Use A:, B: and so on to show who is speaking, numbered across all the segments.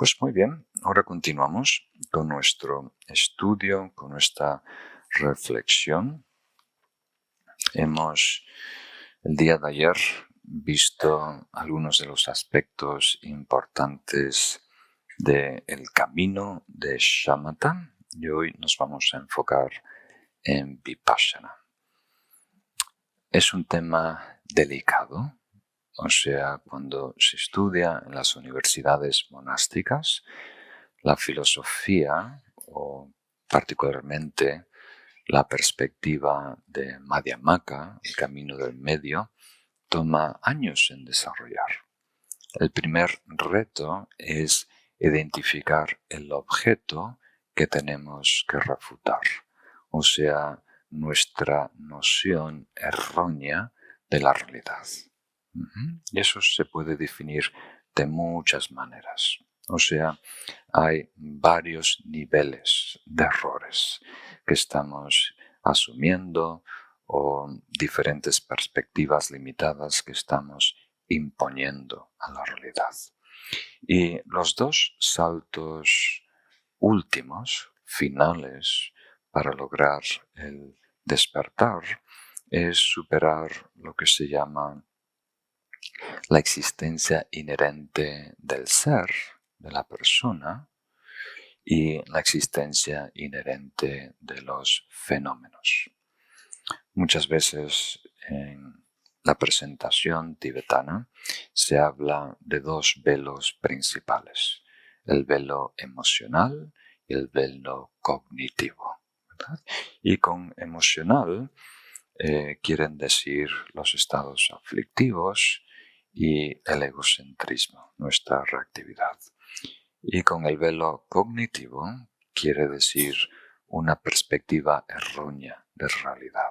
A: Pues muy bien, ahora continuamos con nuestro estudio, con nuestra reflexión. Hemos el día de ayer visto algunos de los aspectos importantes del camino de Shamatha y hoy nos vamos a enfocar en Vipassana. Es un tema delicado. O sea, cuando se estudia en las universidades monásticas, la filosofía, o particularmente la perspectiva de Madhyamaka, el camino del medio, toma años en desarrollar. El primer reto es identificar el objeto que tenemos que refutar, o sea, nuestra noción errónea de la realidad. Y eso se puede definir de muchas maneras. O sea, hay varios niveles de errores que estamos asumiendo o diferentes perspectivas limitadas que estamos imponiendo a la realidad. Y los dos saltos últimos, finales, para lograr el despertar, es superar lo que se llama la existencia inherente del ser, de la persona, y la existencia inherente de los fenómenos. Muchas veces en la presentación tibetana se habla de dos velos principales, el velo emocional y el velo cognitivo, ¿verdad? Y con emocional quieren decir los estados aflictivos y el egocentrismo, nuestra reactividad. Y con el velo cognitivo quiere decir una perspectiva errónea de realidad,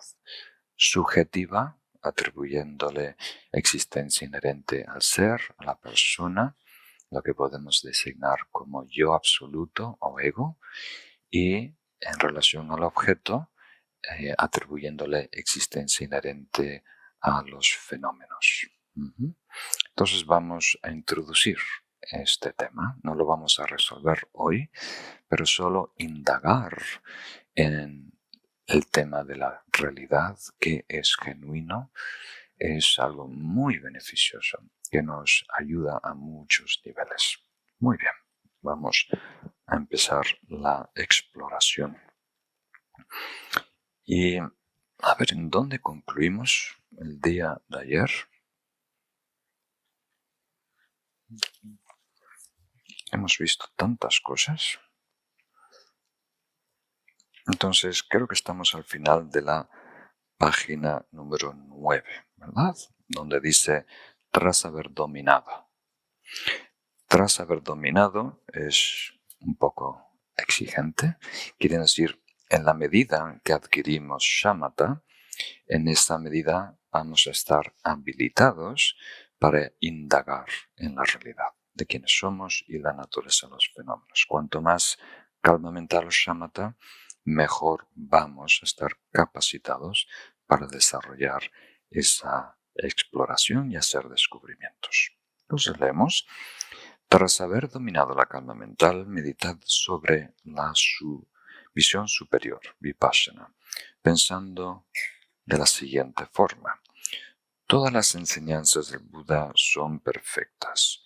A: subjetiva, atribuyéndole existencia inherente al ser, a la persona, lo que podemos designar como yo absoluto o ego, y en relación al objeto, atribuyéndole existencia inherente a los fenómenos. Entonces vamos a introducir este tema. No lo vamos a resolver hoy, pero solo indagar en el tema de la realidad, que es genuino, es algo muy beneficioso, que nos ayuda a muchos niveles. Muy bien, vamos a empezar la exploración. Y a ver, ¿en dónde concluimos el día de ayer? Hemos visto tantas cosas. Entonces, creo que estamos al final de la página número 9, ¿verdad? Donde dice, tras haber dominado. Tras haber dominado es un poco exigente. Quiere decir, en la medida que adquirimos shamatha, en esa medida vamos a estar habilitados para indagar en la realidad de quiénes somos y la naturaleza de los fenómenos. Cuanto más calma mental o shamatha, mejor vamos a estar capacitados para desarrollar esa exploración y hacer descubrimientos. Entonces leemos, tras haber dominado la calma mental, meditad sobre la visión superior, vipassana, pensando de la siguiente forma. Todas las enseñanzas del Buda son perfectas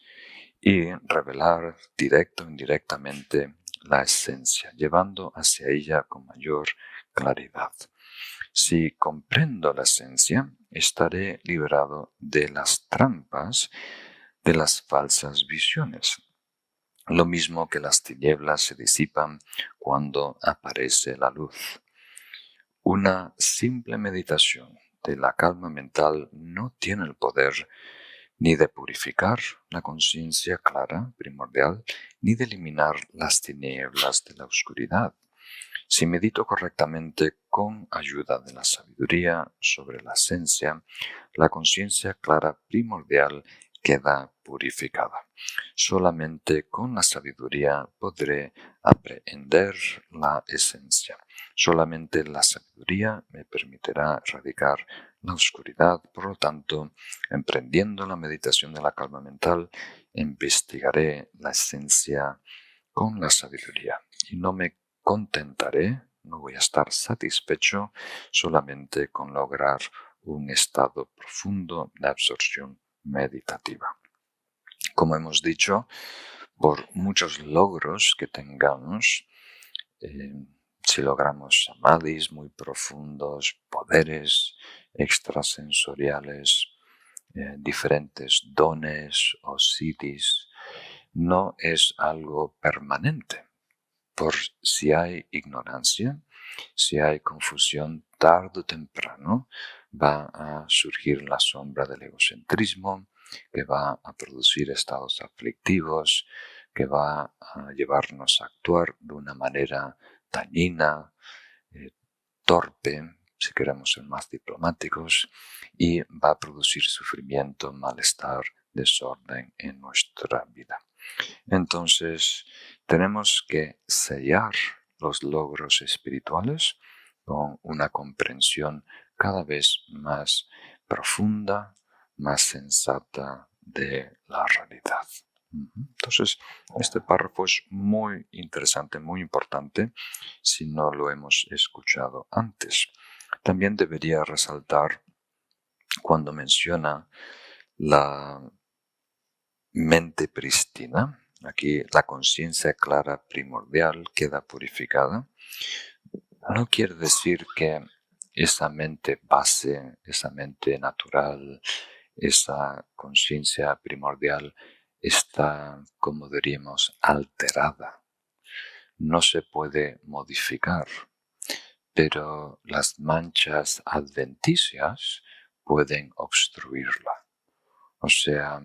A: y revelar directa o indirectamente la esencia, llevando hacia ella con mayor claridad. Si comprendo la esencia, estaré liberado de las trampas de las falsas visiones. Lo mismo que las tinieblas se disipan cuando aparece la luz. Una simple meditación de la calma mental no tiene el poder ni de purificar la conciencia clara, primordial, ni de eliminar las tinieblas de la oscuridad. Si medito correctamente con ayuda de la sabiduría sobre la esencia, la conciencia clara primordial queda purificada. Solamente con la sabiduría podré aprehender la esencia. Solamente la sabiduría me permitirá erradicar la oscuridad. Por lo tanto, emprendiendo la meditación de la calma mental, investigaré la esencia con la sabiduría y no me contentaré, no voy a estar satisfecho solamente con lograr un estado profundo de absorción meditativa. Como hemos dicho, por muchos logros que tengamos, si logramos samadhis muy profundos, poderes extrasensoriales, diferentes dones o siddhis, no es algo permanente. Por si hay ignorancia, si hay confusión, tarde o temprano va a surgir la sombra del egocentrismo, que va a producir estados aflictivos, que va a llevarnos a actuar de una manera dañina, torpe, si queremos ser más diplomáticos, y va a producir sufrimiento, malestar, desorden en nuestra vida. Entonces, tenemos que sellar los logros espirituales con una comprensión cada vez más profunda, más sensata de la realidad. Entonces, este párrafo es muy interesante, muy importante, si no lo hemos escuchado antes. También debería resaltar cuando menciona la mente pristina. Aquí la conciencia clara primordial queda purificada. No quiere decir que esa mente base, esa mente natural, esa conciencia primordial está, como diríamos, alterada. No se puede modificar, pero las manchas adventicias pueden obstruirla. O sea,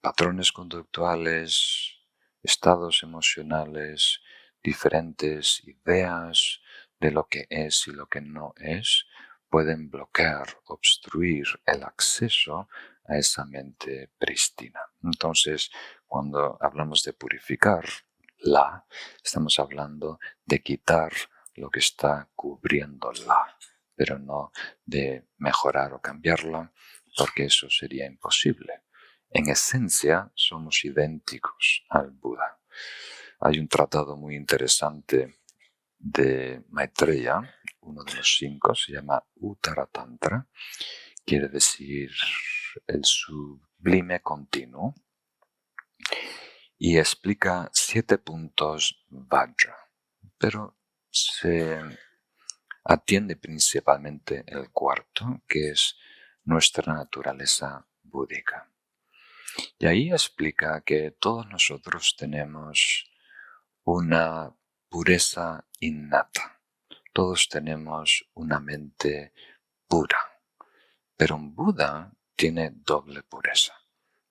A: patrones conductuales, estados emocionales, diferentes ideas de lo que es y lo que no es, pueden bloquear, obstruir el acceso a esa mente prístina. Entonces, cuando hablamos de purificarla, estamos hablando de quitar lo que está cubriéndola, pero no de mejorar o cambiarla, porque eso sería imposible. En esencia, somos idénticos al Buda. Hay un tratado muy interesante de Maitreya, uno de los 5, se llama Uttara Tantra, quiere decir el sublime continuo, y explica 7 puntos Vajra, pero se atiende principalmente el cuarto, que es nuestra naturaleza búdica. Y ahí explica que todos nosotros tenemos una pureza innata. Todos tenemos una mente pura. Pero un Buda tiene doble pureza.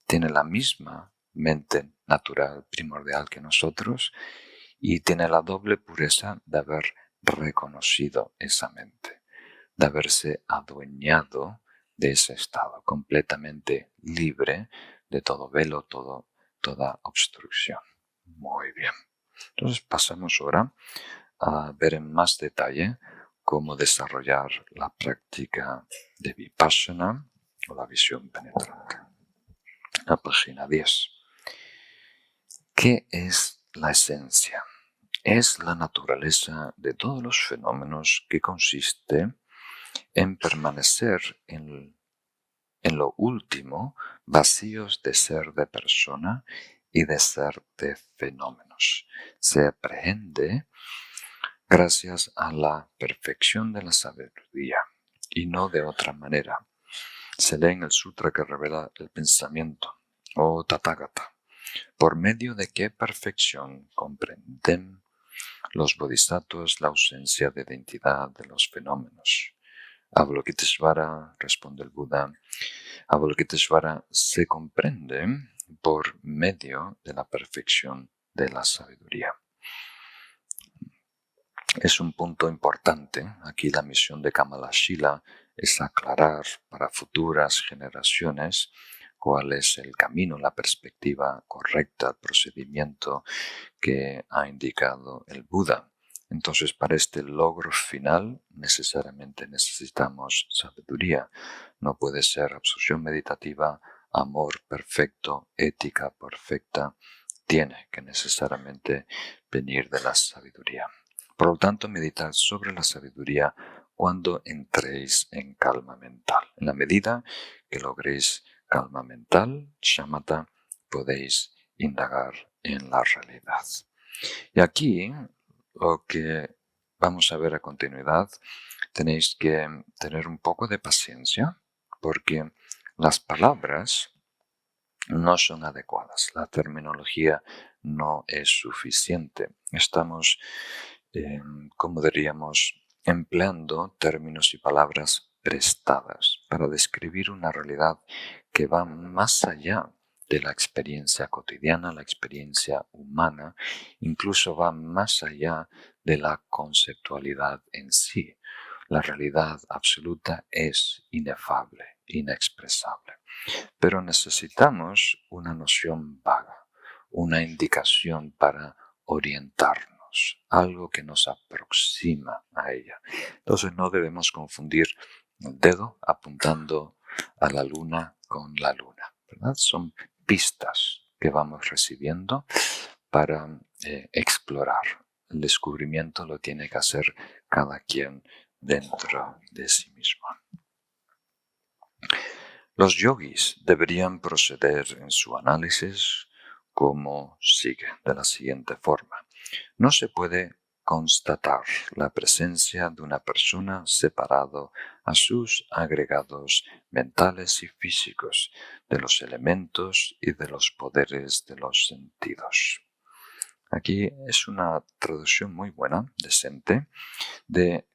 A: Tiene la misma mente natural primordial que nosotros y tiene la doble pureza de haber reconocido esa mente, de haberse adueñado de ese estado, completamente libre de todo velo, toda obstrucción. Muy bien. Entonces pasamos ahora a ver en más detalle cómo desarrollar la práctica de Vipassana o la visión penetrante. La página 10. ¿Qué es la esencia? Es la naturaleza de todos los fenómenos que consiste en permanecer en lo último vacíos de ser de persona y de ser de fenómenos. Se aprehende gracias a la perfección de la sabiduría y no de otra manera. Se lee en el sutra que revela el pensamiento, o Tathagata, por medio de qué perfección comprenden los bodhisattvas la ausencia de identidad de los fenómenos. Avalokiteshvara, responde el Buda, Avalokiteshvara se comprende por medio de la perfección de la sabiduría. Es un punto importante. Aquí la misión de Kamalashila es aclarar para futuras generaciones cuál es el camino, la perspectiva correcta, el procedimiento que ha indicado el Buda. Entonces, para este logro final, necesariamente necesitamos sabiduría. No puede ser absorción meditativa, amor perfecto, ética perfecta. Tiene que necesariamente venir de la sabiduría. Por lo tanto, meditad sobre la sabiduría cuando entréis en calma mental. En la medida que logréis calma mental, shamatha, podéis indagar en la realidad. Y aquí, lo que vamos a ver a continuidad, tenéis que tener un poco de paciencia, porque las palabras no son adecuadas, la terminología no es suficiente. Estamos, como diríamos, empleando términos y palabras prestadas para describir una realidad que va más allá de la experiencia cotidiana, la experiencia humana, incluso va más allá de la conceptualidad en sí. La realidad absoluta es inefable, inexpresable. Pero necesitamos una noción vaga, una indicación para orientarnos, algo que nos aproxima a ella. Entonces no debemos confundir el dedo apuntando a la luna con la luna, ¿verdad? Son pistas que vamos recibiendo para explorar. El descubrimiento lo tiene que hacer cada quien dentro de sí mismo. Los yogis deberían proceder en su análisis como sigue, de la siguiente forma. No se puede constatar la presencia de una persona separado a sus agregados mentales y físicos, de los elementos y de los poderes de los sentidos. Aquí es una traducción muy buena, decente, de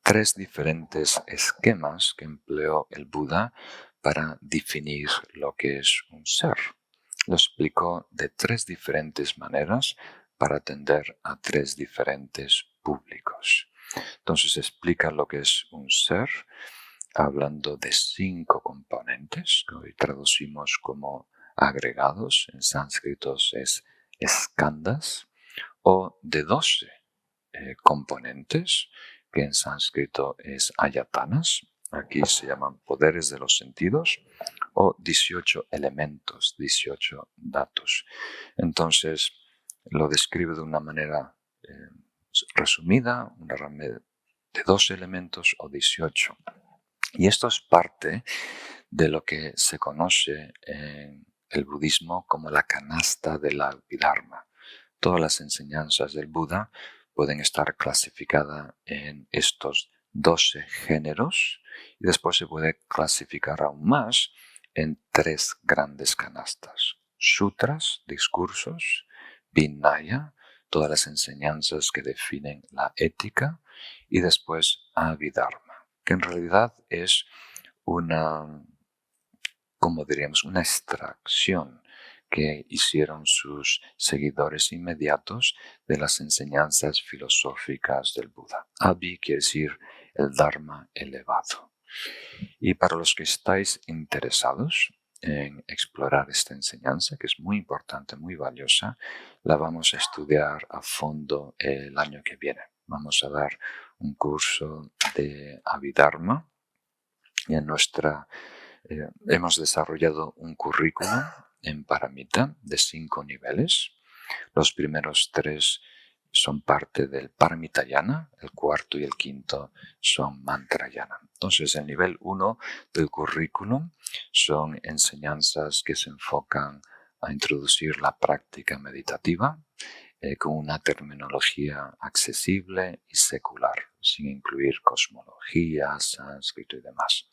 A: 3 diferentes esquemas que empleó el Buda para definir lo que es un ser. Lo explicó de 3 diferentes maneras para atender a 3 diferentes públicos. Entonces explica lo que es un ser, hablando de 5 componentes, que hoy traducimos como agregados, en sánscrito es skandhas, o de 12 componentes, que en sánscrito es ayatanas, aquí se llaman poderes de los sentidos, o 18 elementos, 18 datos. Entonces lo describe de una manera resumida, una rama de 2 elementos o 18. Y esto es parte de lo que se conoce en el budismo como la canasta del Abhidharma. Todas las enseñanzas del Buda pueden estar clasificadas en estos 12 géneros y después se puede clasificar aún más en 3 grandes canastas. Sutras, discursos, Vinaya, todas las enseñanzas que definen la ética, y después Abhidharma, que en realidad es una, como diríamos, una extracción que hicieron sus seguidores inmediatos de las enseñanzas filosóficas del Buda. Abhi quiere decir el Dharma elevado. Y para los que estáis interesados en explorar esta enseñanza, que es muy importante, muy valiosa, la vamos a estudiar a fondo el año que viene. Vamos a dar un curso de Abhidharma y hemos desarrollado un currículum en Paramita de 5 niveles. Los primeros 3 son parte del Paramitayana, el cuarto y el quinto son Mantrayana. Entonces, el nivel 1 del currículum son enseñanzas que se enfocan a introducir la práctica meditativa con una terminología accesible y secular, sin incluir cosmología, sánscrito y demás.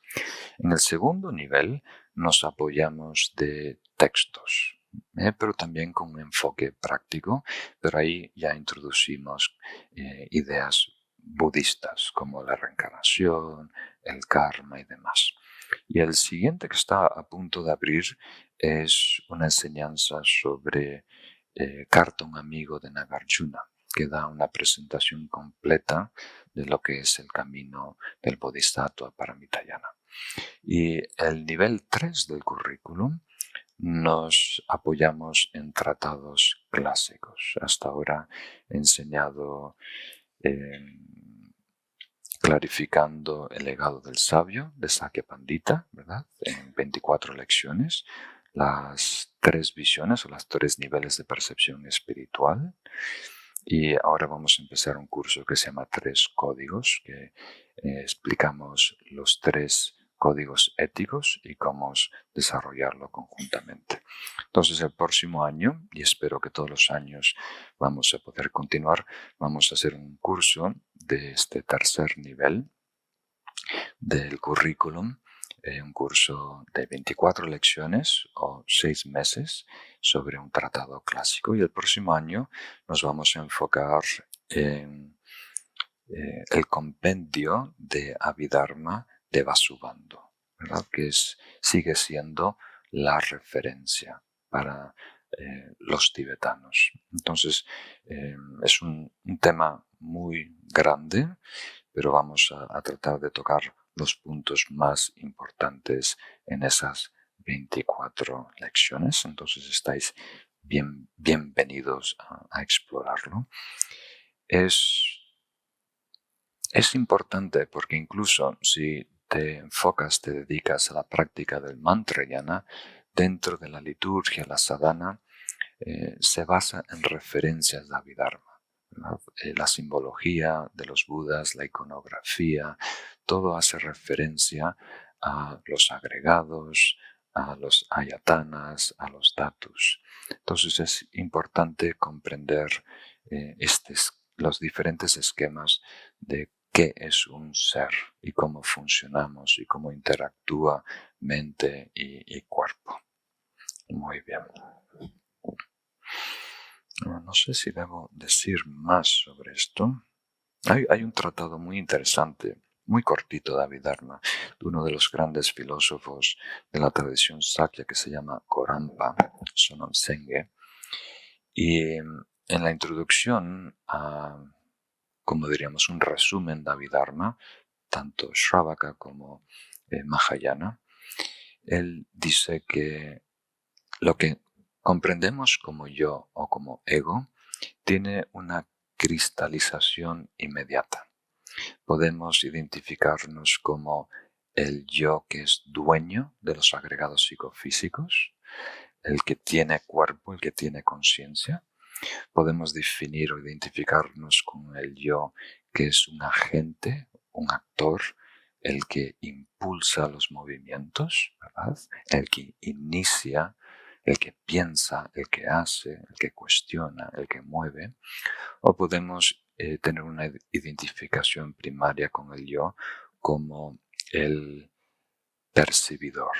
A: En el segundo nivel nos apoyamos de textos, pero también con un enfoque práctico, pero ahí ya introducimos ideas budistas como la reencarnación, el karma y demás. Y el siguiente que está a punto de abrir es una enseñanza sobre Carta a un amigo de Nagarjuna, que da una presentación completa de lo que es el camino del Bodhisattva Paramitayana. Y el nivel 3 del currículum nos apoyamos en tratados clásicos. Hasta ahora he enseñado clarificando el legado del sabio de Sakya Pandita, ¿verdad? En 24 lecciones, las 3 visiones o los 3 niveles de percepción espiritual. Y ahora vamos a empezar un curso que se llama 3 códigos, que explicamos los 3 códigos éticos y cómo desarrollarlo conjuntamente. Entonces el próximo año, y espero que todos los años vamos a poder continuar, vamos a hacer un curso de este tercer nivel del currículum, un curso de 24 lecciones o 6 meses sobre un tratado clásico. Y el próximo año nos vamos a enfocar en el compendio de Abhidharma de Vasubandhu, ¿verdad? Que sigue siendo la referencia para los tibetanos. Entonces, es un tema muy grande, pero vamos a tratar de tocar los puntos más importantes en esas 24 lecciones. Entonces, estáis bienvenidos a explorarlo. Es importante porque incluso si te enfocas, te dedicas a la práctica del mantrayana, dentro de la liturgia, la sadhana, se basa en referencias de Abhidharma. La simbología de los budas, la iconografía, todo hace referencia a los agregados, a los ayatanas, a los datus. Entonces es importante comprender los diferentes esquemas de qué es un ser y cómo funcionamos y cómo interactúa mente y cuerpo. Muy bien. No sé si debo decir más sobre esto. Hay un tratado muy interesante, muy cortito de Abhidharma, de uno de los grandes filósofos de la tradición Sakya que se llama Gorampa Sononsenge. Y en la introducción a, como diríamos, un resumen de Abhidharma, tanto Shravaka como Mahayana, él dice que lo que comprendemos como yo o como ego tiene una cristalización inmediata. Podemos identificarnos como el yo que es dueño de los agregados psicofísicos, el que tiene cuerpo, el que tiene conciencia. Podemos definir o identificarnos con el yo que es un agente, un actor, el que impulsa los movimientos, ¿verdad? El que inicia, el que piensa, el que hace, el que cuestiona, el que mueve. O podemos tener una identificación primaria con el yo como el percibidor.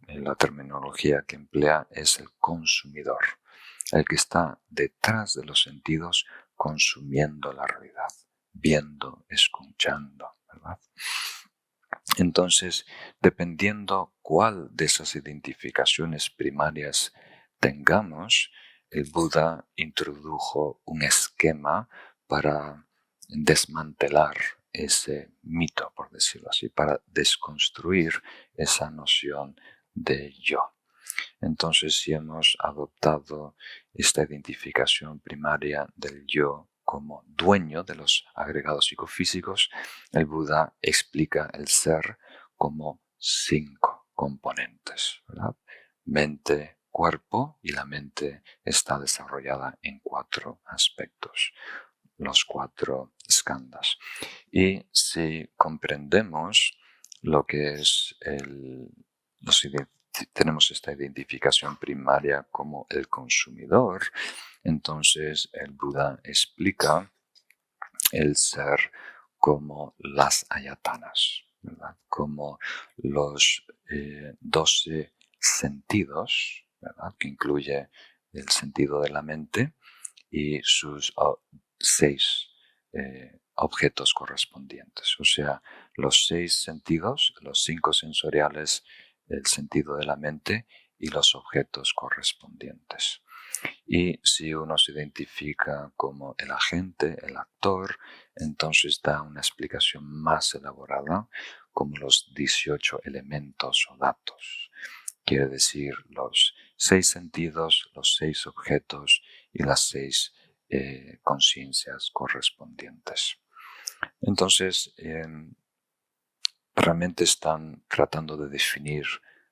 A: La terminología que emplea es el consumidor, el que está detrás de los sentidos consumiendo la realidad, viendo, escuchando, ¿verdad? Entonces, dependiendo cuál de esas identificaciones primarias tengamos, el Buda introdujo un esquema para desmantelar ese mito, por decirlo así, para desconstruir esa noción de yo. Entonces, si hemos adoptado esta identificación primaria del yo como dueño de los agregados psicofísicos, el Buda explica el ser como 5 componentes, ¿verdad? Mente, cuerpo, y la mente está desarrollada en 4 aspectos, los 4 skandhas. Y si comprendemos lo que es tenemos esta identificación primaria como el consumidor, entonces el Buda explica el ser como las ayatanas, ¿verdad? Como los 12 sentidos, ¿verdad? Que incluye el sentido de la mente y sus 6 objetos correspondientes. O sea, los 6 sentidos, los 5 sensoriales, el sentido de la mente y los objetos correspondientes. Y si uno se identifica como el agente, el actor, entonces da una explicación más elaborada como los 18 elementos o datos. Quiere decir los 6 sentidos, los 6 objetos y las 6 conciencias correspondientes. Entonces, realmente están tratando de definir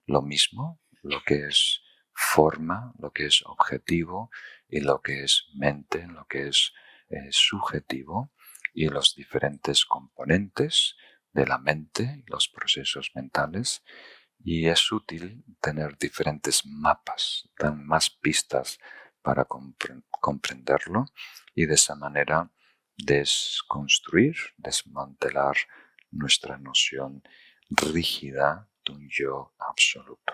A: lo mismo, lo que es forma, lo que es objetivo y lo que es mente, lo que es subjetivo, y los diferentes componentes de la mente, los procesos mentales. Y es útil tener diferentes mapas, dan más pistas para comprenderlo y de esa manera desconstruir, desmantelar nuestra noción rígida de un yo absoluto.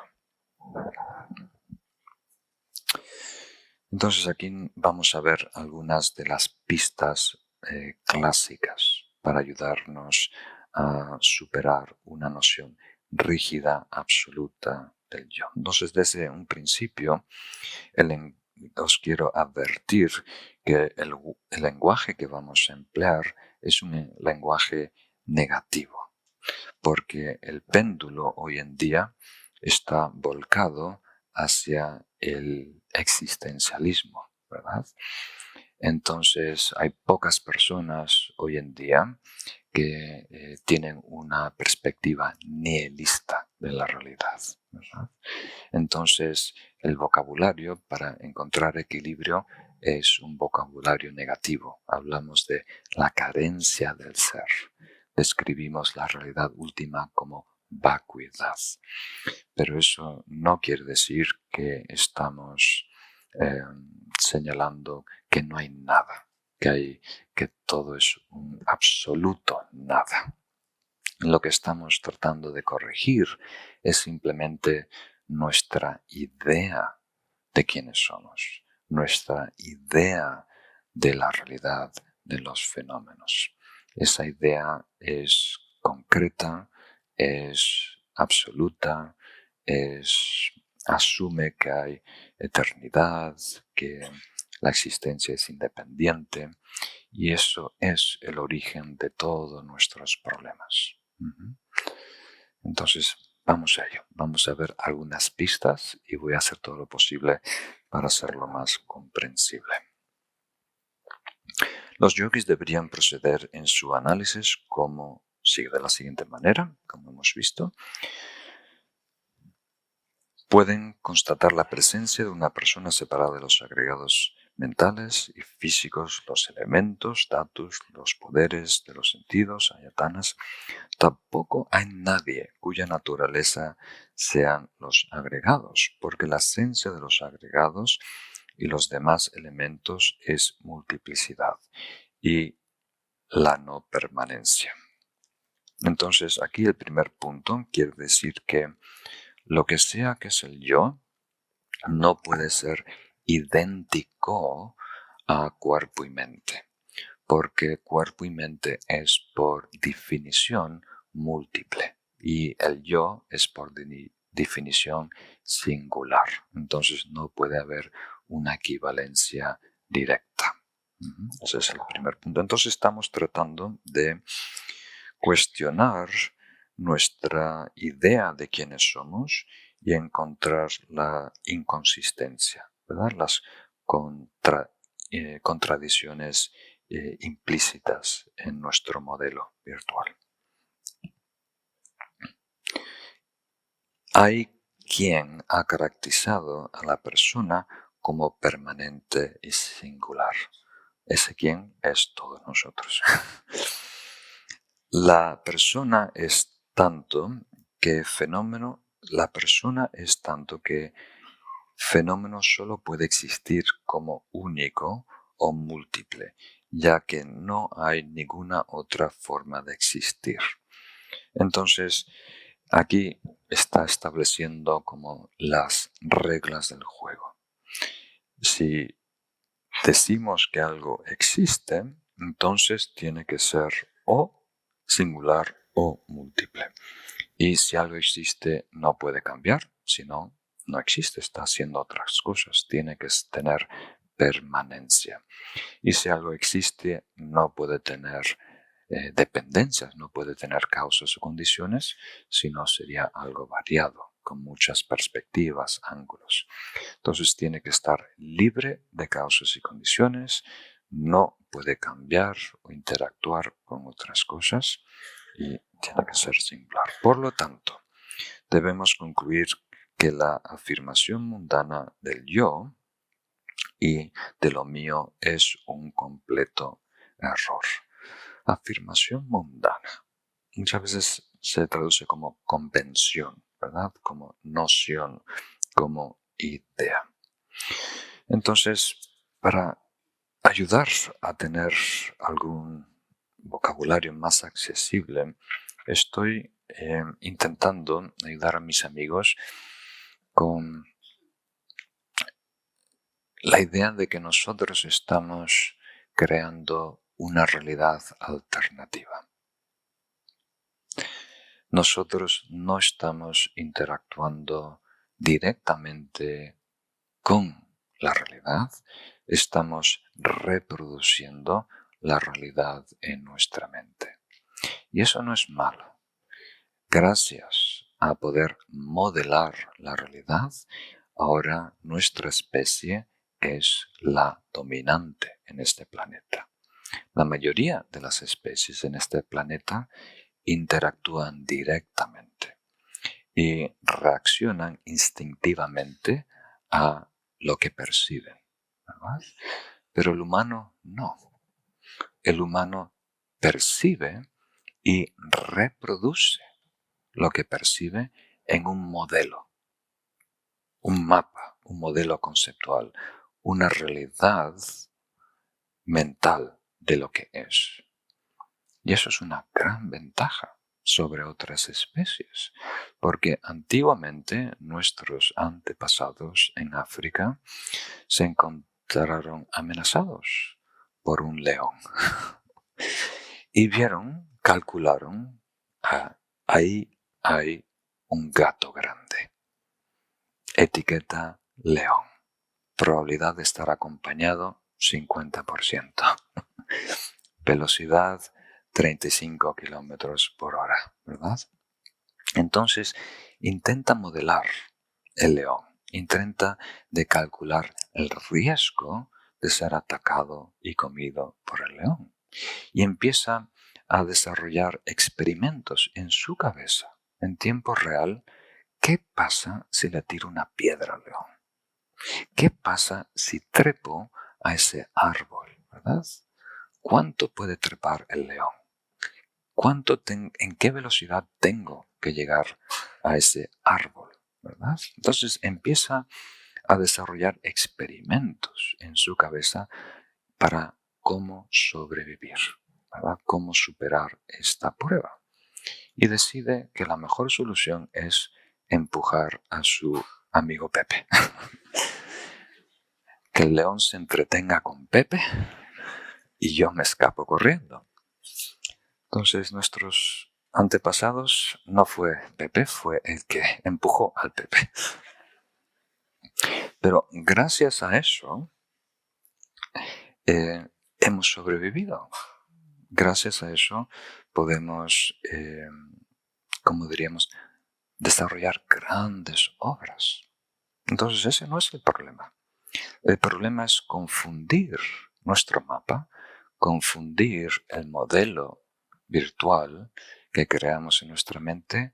A: Entonces aquí vamos a ver algunas de las pistas clásicas para ayudarnos a superar una noción rígida, absoluta del yo. Entonces, desde un principio, os quiero advertir que el lenguaje que vamos a emplear es un lenguaje negativo, porque el péndulo hoy en día está volcado hacia el existencialismo, ¿verdad? Entonces hay pocas personas hoy en día que tienen una perspectiva nihilista de la realidad, ¿verdad? Entonces el vocabulario para encontrar equilibrio es un vocabulario negativo. Hablamos de la carencia del ser. Describimos la realidad última como vacuidad. Pero eso no quiere decir que estamos señalando que no hay nada, que todo es un absoluto nada. Lo que estamos tratando de corregir es simplemente nuestra idea de quiénes somos, nuestra idea de la realidad de los fenómenos. Esa idea es concreta, es absoluta, asume que hay eternidad, que la existencia es independiente, y eso es el origen de todos nuestros problemas. Entonces, vamos a ello. Vamos a ver algunas pistas y voy a hacer todo lo posible para hacerlo más comprensible. Los yogis deberían proceder en su análisis como sigue de la siguiente manera, como hemos visto. Pueden constatar la presencia de una persona separada de los agregados mentales y físicos, los elementos, datos, los poderes de los sentidos, ayatanas. Tampoco hay nadie cuya naturaleza sean los agregados, porque la esencia de los agregados y los demás elementos es multiplicidad y la no permanencia. Entonces, aquí el primer punto quiere decir que lo que sea que es el yo no puede ser idéntico a cuerpo y mente, porque cuerpo y mente es por definición múltiple y el yo es por definición singular. Entonces no puede haber una equivalencia directa. Ese es el primer punto. Entonces estamos tratando de cuestionar nuestra idea de quiénes somos y encontrar la inconsistencia, ¿verdad? Las contradicciones implícitas en nuestro modelo virtual. Hay quien ha caracterizado a la persona como permanente y singular. Ese quien es todos nosotros. La persona es tanto que fenómeno solo puede existir como único o múltiple, ya que no hay ninguna otra forma de existir. Entonces, aquí está estableciendo como las reglas del juego. Si decimos que algo existe, entonces tiene que ser o singular o múltiple. Y si algo existe, no puede cambiar, si no, no existe, está haciendo otras cosas, tiene que tener permanencia. Y si algo existe, no puede tener dependencias, no puede tener causas o condiciones, sino sería algo variado, con muchas perspectivas, ángulos. Entonces tiene que estar libre de causas y condiciones, no puede cambiar o interactuar con otras cosas y tiene que ser singular. Por lo tanto, debemos concluir que la afirmación mundana del yo y de lo mío es un completo error. Afirmación mundana. Muchas veces se traduce como convención, ¿verdad? Como noción, como idea. Entonces, para ayudar a tener algún vocabulario más accesible, estoy intentando ayudar a mis amigos con la idea de que nosotros estamos creando una realidad alternativa. Nosotros no estamos interactuando directamente con la realidad, estamos reproduciendo la realidad en nuestra mente. Y eso no es malo. Gracias a poder modelar la realidad, ahora nuestra especie es la dominante en este planeta. La mayoría de las especies en este planeta interactúan directamente y reaccionan instintivamente a lo que perciben, ¿verdad? Pero el humano no. El humano percibe y reproduce lo que percibe en un modelo, un mapa, un modelo conceptual, una realidad mental de lo que es. Y eso es una gran ventaja sobre otras especies, porque antiguamente nuestros antepasados en África se encontraron amenazados por un león y calcularon, ahí hay un gato grande. Etiqueta león. Probabilidad de estar acompañado 50%. Velocidad 35 kilómetros por hora, ¿verdad? Entonces, intenta modelar el león. Intenta de calcular el riesgo de ser atacado y comido por el león. Y empieza a desarrollar experimentos en su cabeza, en tiempo real. ¿Qué pasa si le tiro una piedra al león? ¿Qué pasa si trepo a ese árbol, verdad? ¿Cuánto puede trepar el león? ¿En qué velocidad tengo que llegar a ese árbol, verdad? Entonces empieza a desarrollar experimentos en su cabeza para cómo sobrevivir, ¿verdad? Cómo superar esta prueba. Y decide que la mejor solución es empujar a su amigo Pepe. Que el león se entretenga con Pepe y yo me escapo corriendo. Entonces nuestros antepasados no fue Pepe, fue el que empujó al Pepe. Pero gracias a eso hemos sobrevivido. Gracias a eso podemos, como diríamos, desarrollar grandes obras. Entonces ese no es el problema. El problema es confundir nuestro mapa, confundir el modelo virtual que creamos en nuestra mente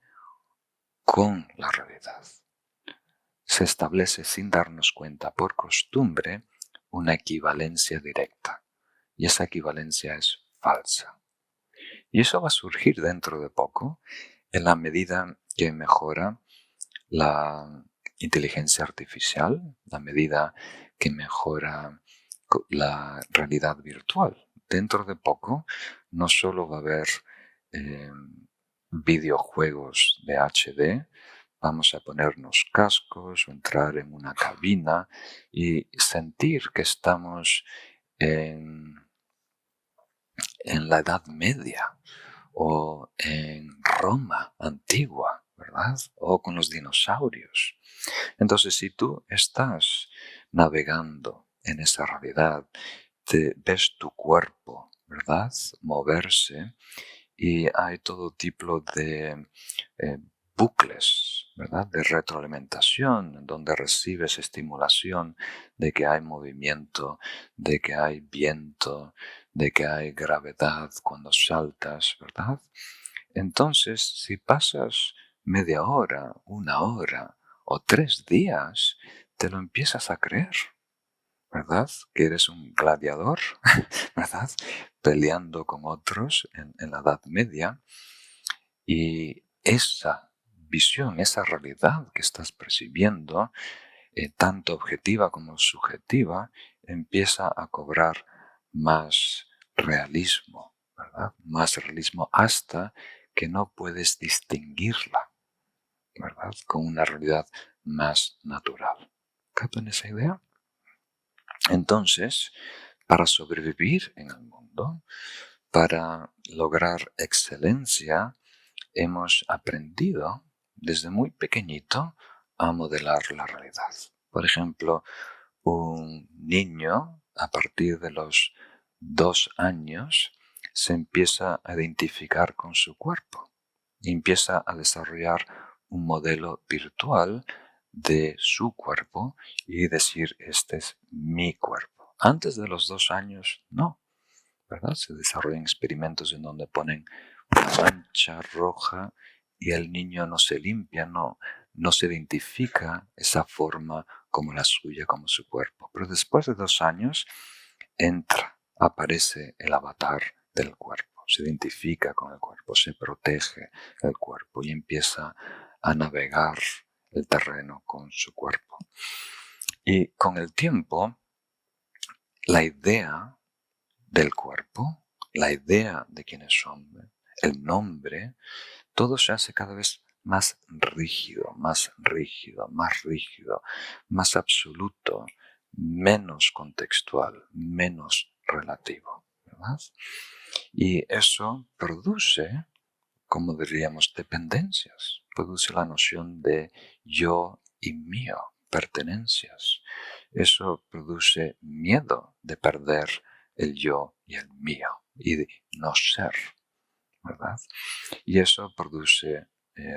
A: con la realidad. Se establece sin darnos cuenta por costumbre una equivalencia directa y esa equivalencia es falsa. Y eso va a surgir dentro de poco en la medida que mejora la inteligencia artificial, la medida que mejora la realidad virtual. Dentro de poco no solo va a haber videojuegos de HD, vamos a ponernos cascos o entrar en una cabina y sentir que estamos en la Edad Media o en Roma antigua, ¿verdad? O con los dinosaurios. Entonces, si tú estás navegando en esa realidad, ves tu cuerpo, ¿verdad? Moverse y hay todo tipo de bucles, ¿verdad?, de retroalimentación, donde recibes estimulación de que hay movimiento, de que hay viento, de que hay gravedad cuando saltas, ¿verdad? Entonces, si pasas media hora, una hora o 3 días, te lo empiezas a creer, ¿verdad? Que eres un gladiador, ¿verdad? Peleando con otros en la Edad Media. Y esa visión, esa realidad que estás percibiendo, tanto objetiva como subjetiva, empieza a cobrar más realismo, ¿verdad? Más realismo hasta que no puedes distinguirla, ¿verdad?, con una realidad más natural. ¿Captan esa idea? Entonces, para sobrevivir en el mundo, para lograr excelencia, hemos aprendido desde muy pequeñito a modelar la realidad. Por ejemplo, un niño a partir de los 2 años se empieza a identificar con su cuerpo y empieza a desarrollar un modelo virtual de su cuerpo y decir, este es mi cuerpo. Antes de los 2 años, no, ¿verdad? Se desarrollan experimentos en donde ponen una mancha roja y el niño no se limpia, no se identifica esa forma como la suya, como su cuerpo. Pero después de 2 años aparece el avatar del cuerpo, se identifica con el cuerpo, se protege el cuerpo y empieza a navegar el terreno con su cuerpo. Y con el tiempo, la idea del cuerpo, la idea de quién es hombre, el nombre, todo se hace cada vez más rígido, más rígido, más rígido, más absoluto, menos contextual, menos relativo, ¿verdad? Y eso produce, como diríamos, dependencias, produce la noción de yo y mío, pertenencias. Eso produce miedo de perder el yo y el mío y de no ser, ¿verdad? Y eso produce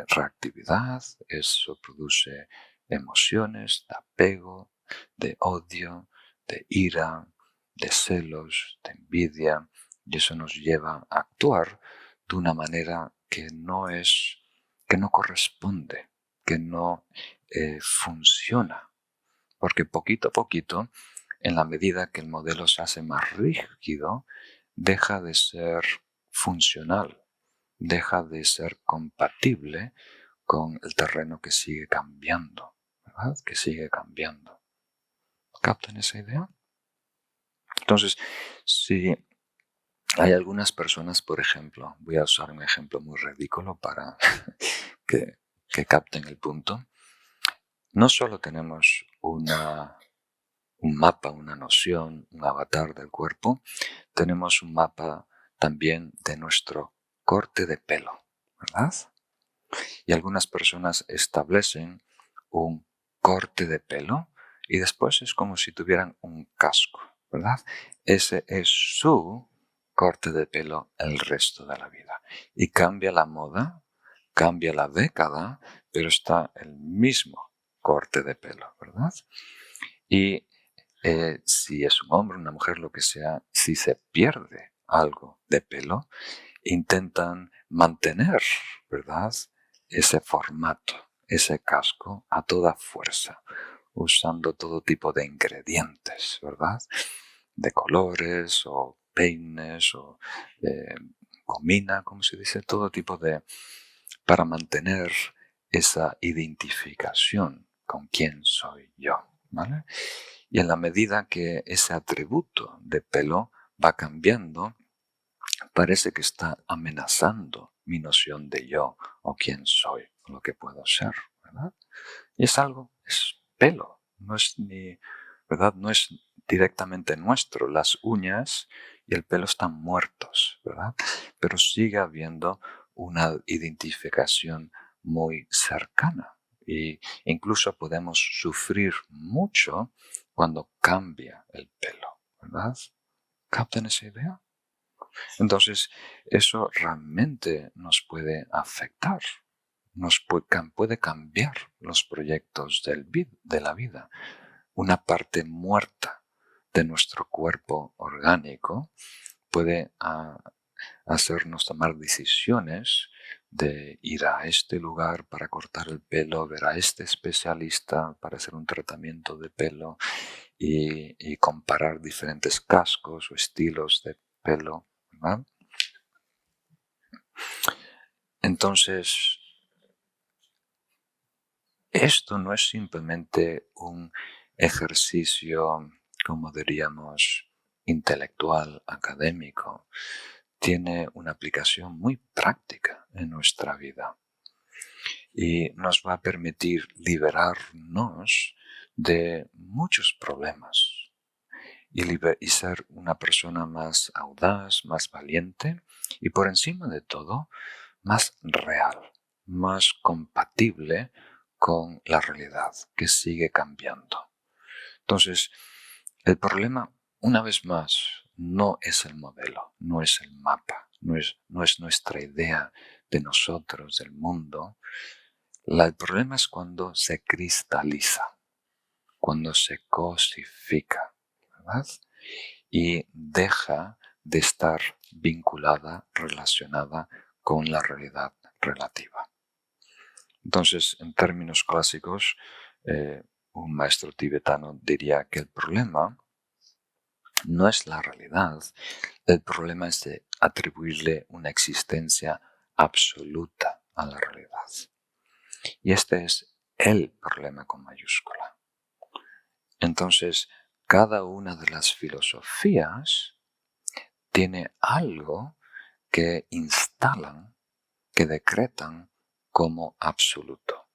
A: reactividad, eso produce emociones de apego, de odio, de ira, de celos, de envidia, y eso nos lleva a actuar de una manera que no corresponde, que no funciona, porque poquito a poquito, en la medida que el modelo se hace más rígido, deja de ser funcional, deja de ser compatible con el terreno que sigue cambiando, ¿verdad? Que sigue cambiando. ¿Captan esa idea? Entonces, si hay algunas personas, por ejemplo, voy a usar un ejemplo muy ridículo para que capten el punto. No solo tenemos un mapa, una noción, un avatar del cuerpo, tenemos un mapa también de nuestro corte de pelo, ¿verdad? Y algunas personas establecen un corte de pelo y después es como si tuvieran un casco, ¿verdad? Ese es su corte de pelo el resto de la vida. Y cambia la moda, cambia la década, pero está el mismo corte de pelo, ¿verdad? Y si es un hombre, una mujer, lo que sea, si se pierde algo de pelo, intentan mantener, ¿verdad?, ese formato, ese casco a toda fuerza, usando todo tipo de ingredientes, ¿verdad?, de colores o peines o gomina, como se dice, todo tipo de, para mantener esa identificación con quién soy yo, ¿vale? Y en la medida que ese atributo de pelo va cambiando, parece que está amenazando mi noción de yo o quién soy o lo que puedo ser, ¿verdad? Y es pelo, no es ¿verdad? No es directamente nuestro. Las uñas y el pelo están muertos, ¿verdad? Pero sigue habiendo una identificación muy cercana e incluso podemos sufrir mucho cuando cambia el pelo, ¿verdad? ¿Captan esa idea? Entonces, eso realmente nos puede afectar, puede cambiar los proyectos de la vida. Una parte muerta de nuestro cuerpo orgánico puede hacernos tomar decisiones de ir a este lugar para cortar el pelo, ver a este especialista para hacer un tratamiento de pelo y comparar diferentes cascos o estilos de pelo, ¿verdad? Entonces, esto no es simplemente un ejercicio, como diríamos, intelectual, académico. Tiene una aplicación muy práctica en nuestra vida y nos va a permitir liberarnos de muchos problemas y ser una persona más audaz, más valiente y por encima de todo, más real, más compatible con la realidad que sigue cambiando. Entonces, el problema, una vez más, no es el modelo, no es el mapa, no es nuestra idea de nosotros, del mundo. El problema es cuando se cristaliza, cuando se cosifica, ¿verdad? Y deja de estar vinculada, relacionada con la realidad relativa. Entonces, en términos clásicos, un maestro tibetano diría que el problema no es la realidad, el problema es de atribuirle una existencia absoluta a la realidad. Y este es el problema con mayúscula. Entonces, cada una de las filosofías tiene algo que instalan, que decretan como absoluto,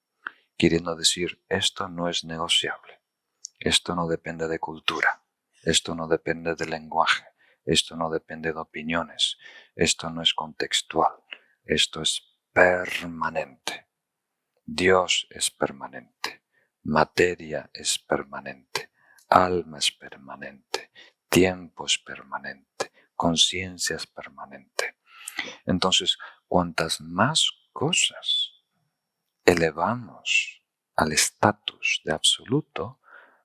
A: queriendo decir, esto no es negociable, esto no depende de cultura, esto no depende de lenguaje, esto no depende de opiniones, esto no es contextual, esto es permanente. Dios es permanente, materia es permanente, alma es permanente, tiempo es permanente, conciencia es permanente. Entonces, cuantas más cosas elevamos al estatus de absoluto,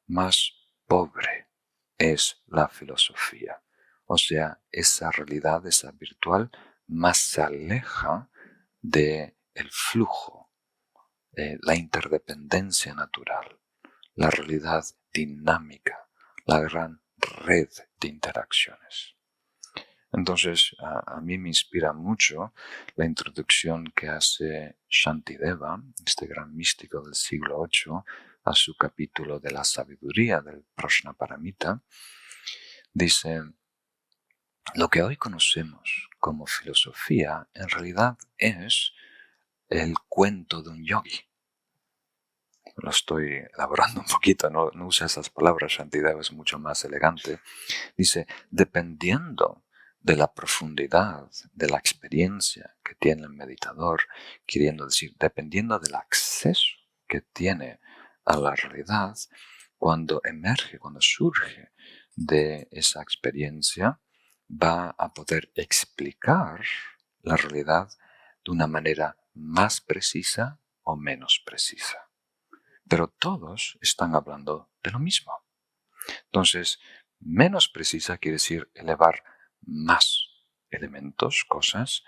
A: más pobre es la filosofía. O sea, esa realidad, esa virtual, más se aleja del flujo, la interdependencia natural, la realidad dinámica, la gran red de interacciones. Entonces, a mí me inspira mucho la introducción que hace Shantideva, este gran místico del siglo VIII, a su capítulo de la sabiduría del Prajnaparamita. Dice, lo que hoy conocemos como filosofía en realidad es el cuento de un yogi. Lo estoy elaborando un poquito, no usa esas palabras, Shantideva es mucho más elegante. Dice, dependiendo de la profundidad de la experiencia que tiene el meditador, queriendo decir, dependiendo del acceso que tiene a la realidad, cuando emerge, cuando surge de esa experiencia, va a poder explicar la realidad de una manera más precisa o menos precisa. Pero todos están hablando de lo mismo. Entonces, menos precisa quiere decir elevar más elementos, cosas,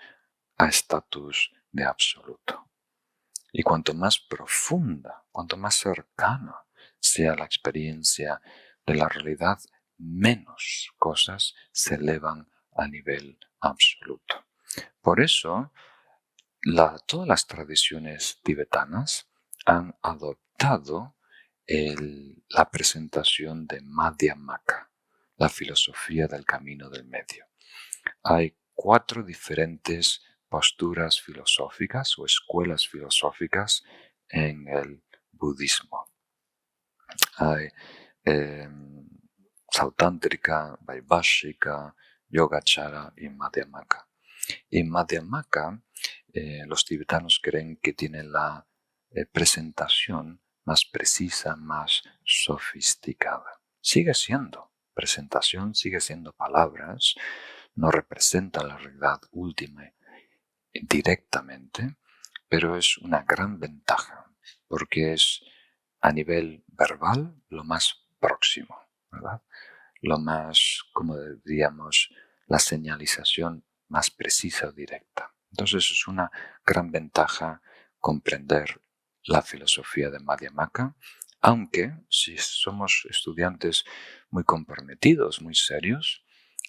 A: a estatus de absoluto. Y cuanto más profunda, cuanto más cercana sea la experiencia de la realidad, menos cosas se elevan a nivel absoluto. Por eso, todas las tradiciones tibetanas han adoptado la presentación de Madhyamaka, la filosofía del camino del medio. Hay 4 diferentes posturas filosóficas o escuelas filosóficas en el budismo. Hay Sautántrica, Vaibhashika, Yogacara y Madhyamaka. Y Madhyamaka, los tibetanos creen que tiene la presentación más precisa, más sofisticada. Sigue siendo presentación, sigue siendo palabras, no representa la realidad última directamente, pero es una gran ventaja porque es a nivel verbal lo más próximo, ¿verdad? Lo más, como diríamos, la señalización más precisa o directa. Entonces es una gran ventaja comprender la filosofía de Madhyamaka, aunque si somos estudiantes muy comprometidos, muy serios,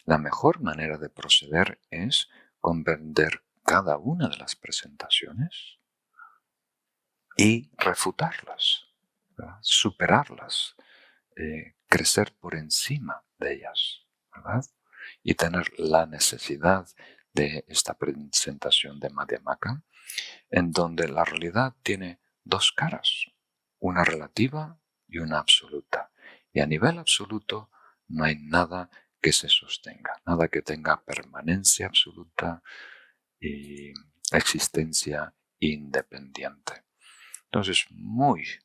A: la mejor manera de proceder es comprender cada una de las presentaciones y refutarlas, ¿verdad? Superarlas, crecer por encima de ellas, ¿verdad? Y tener la necesidad de esta presentación de Madhyamaka, en donde la realidad tiene dos caras, una relativa y una absoluta. Y a nivel absoluto no hay nada que se sostenga, nada que tenga permanencia absoluta y existencia independiente. Entonces,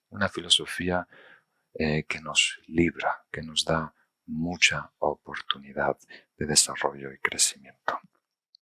A: una filosofía que nos libra, que nos da mucha oportunidad de desarrollo y crecimiento.